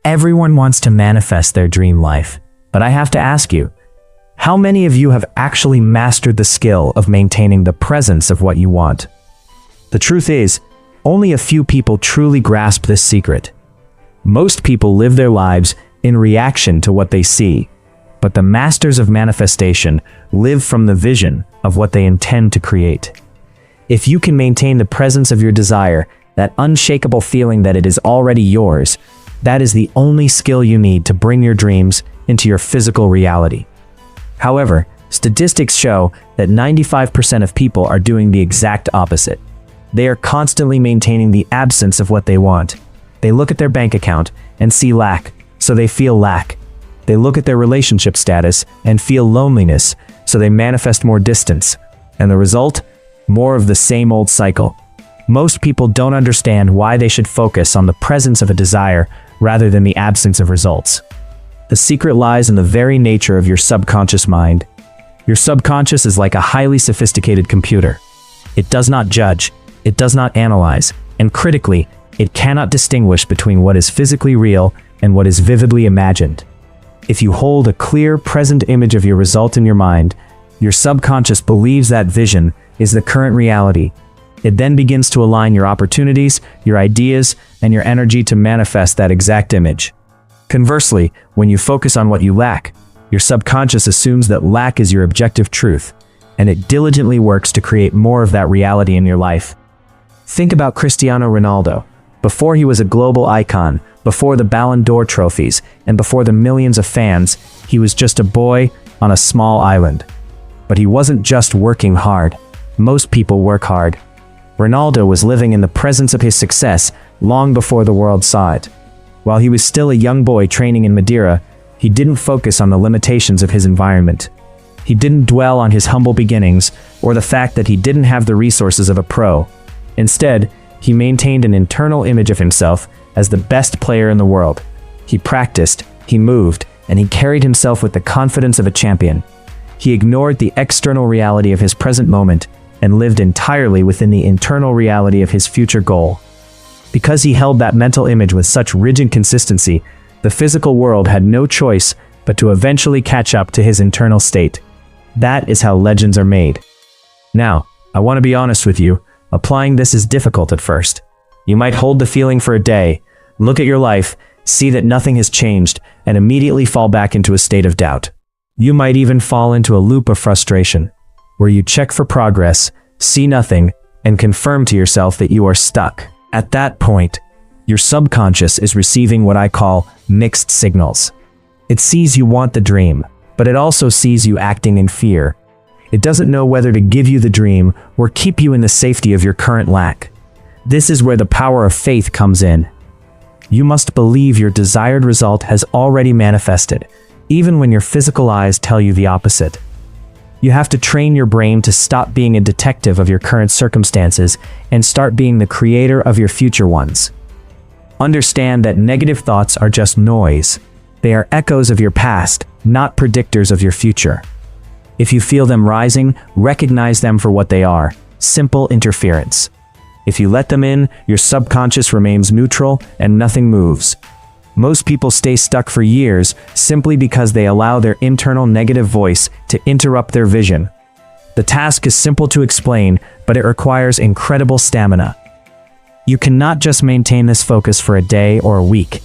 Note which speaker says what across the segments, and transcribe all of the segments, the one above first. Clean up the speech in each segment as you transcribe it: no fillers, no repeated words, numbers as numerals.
Speaker 1: Everyone wants to manifest their dream life, but I have to ask you, how many of you have actually mastered the skill of maintaining the presence of what you want? The truth is, only a few people truly grasp this secret. Most people live their lives in reaction to what they see, but the masters of manifestation live from the vision of what they intend to create. If you can maintain the presence of your desire, that unshakable feeling that it is already yours, that is the only skill you need to bring your dreams into your physical reality. However, statistics show that 95% of people are doing the exact opposite. They are constantly maintaining the absence of what they want. They look at their bank account and see lack, so they feel lack. They look at their relationship status and feel loneliness, so they manifest more distance. And the result? More of the same old cycle. Most people don't understand why they should focus on the presence of a desire rather than the absence of results. The secret lies in the very nature of your subconscious mind. Your subconscious is like a highly sophisticated computer. It does not judge, it does not analyze, and critically, it cannot distinguish between what is physically real and what is vividly imagined. If you hold a clear, present image of your result in your mind, your subconscious believes that vision is the current reality. It then begins to align your opportunities, your ideas, and your energy to manifest that exact image. Conversely, when you focus on what you lack, your subconscious assumes that lack is your objective truth, and it diligently works to create more of that reality in your life. Think about Cristiano Ronaldo. Before he was a global icon, before the Ballon d'Or trophies, and before the millions of fans, he was just a boy on a small island. But he wasn't just working hard. Most people work hard. Ronaldo was living in the presence of his success long before the world saw it. While he was still a young boy training in Madeira, he didn't focus on the limitations of his environment. He didn't dwell on his humble beginnings or the fact that he didn't have the resources of a pro. Instead, he maintained an internal image of himself as the best player in the world. He practiced, he moved, and he carried himself with the confidence of a champion. He ignored the external reality of his present moment and lived entirely within the internal reality of his future goal. Because he held that mental image with such rigid consistency, the physical world had no choice but to eventually catch up to his internal state. That is how legends are made. Now, I want to be honest with you, applying this is difficult at first. You might hold the feeling for a day, look at your life, see that nothing has changed, and immediately fall back into a state of doubt. You might even fall into a loop of frustration, where you check for progress, see nothing, and confirm to yourself that you are stuck. At that point, your subconscious is receiving what I call mixed signals. It sees you want the dream, but it also sees you acting in fear. It doesn't know whether to give you the dream or keep you in the safety of your current lack. This is where the power of faith comes in. You must believe your desired result has already manifested, even when your physical eyes tell you the opposite. You have to train your brain to stop being a detective of your current circumstances and start being the creator of your future ones. Understand that negative thoughts are just noise. They are echoes of your past, not predictors of your future. If you feel them rising, recognize them for what they are: simple interference. If you let them in, your subconscious remains neutral and nothing moves. Most people stay stuck for years simply because they allow their internal negative voice to interrupt their vision. The task is simple to explain, but it requires incredible stamina. You cannot just maintain this focus for a day or a week.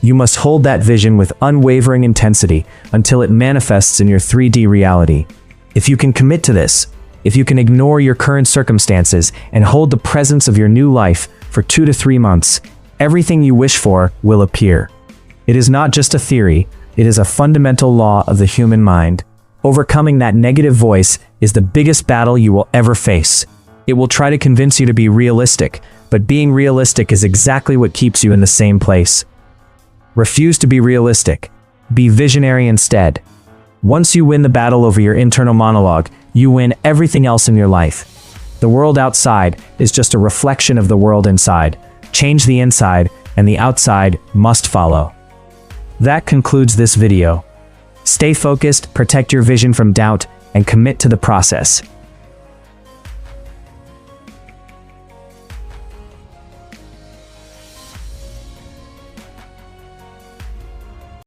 Speaker 1: You must hold that vision with unwavering intensity until it manifests in your 3D reality. If you can commit to this, if you can ignore your current circumstances and hold the presence of your new life for 2 to 3 months, everything you wish for will appear. It is not just a theory, it is a fundamental law of the human mind. Overcoming that negative voice is the biggest battle you will ever face. It will try to convince you to be realistic, but being realistic is exactly what keeps you in the same place. Refuse to be realistic. Be visionary instead. Once you win the battle over your internal monologue, you win everything else in your life. The world outside is just a reflection of the world inside. Change the inside, and the outside must follow. That concludes this video. Stay focused, protect your vision from doubt, and commit to the process.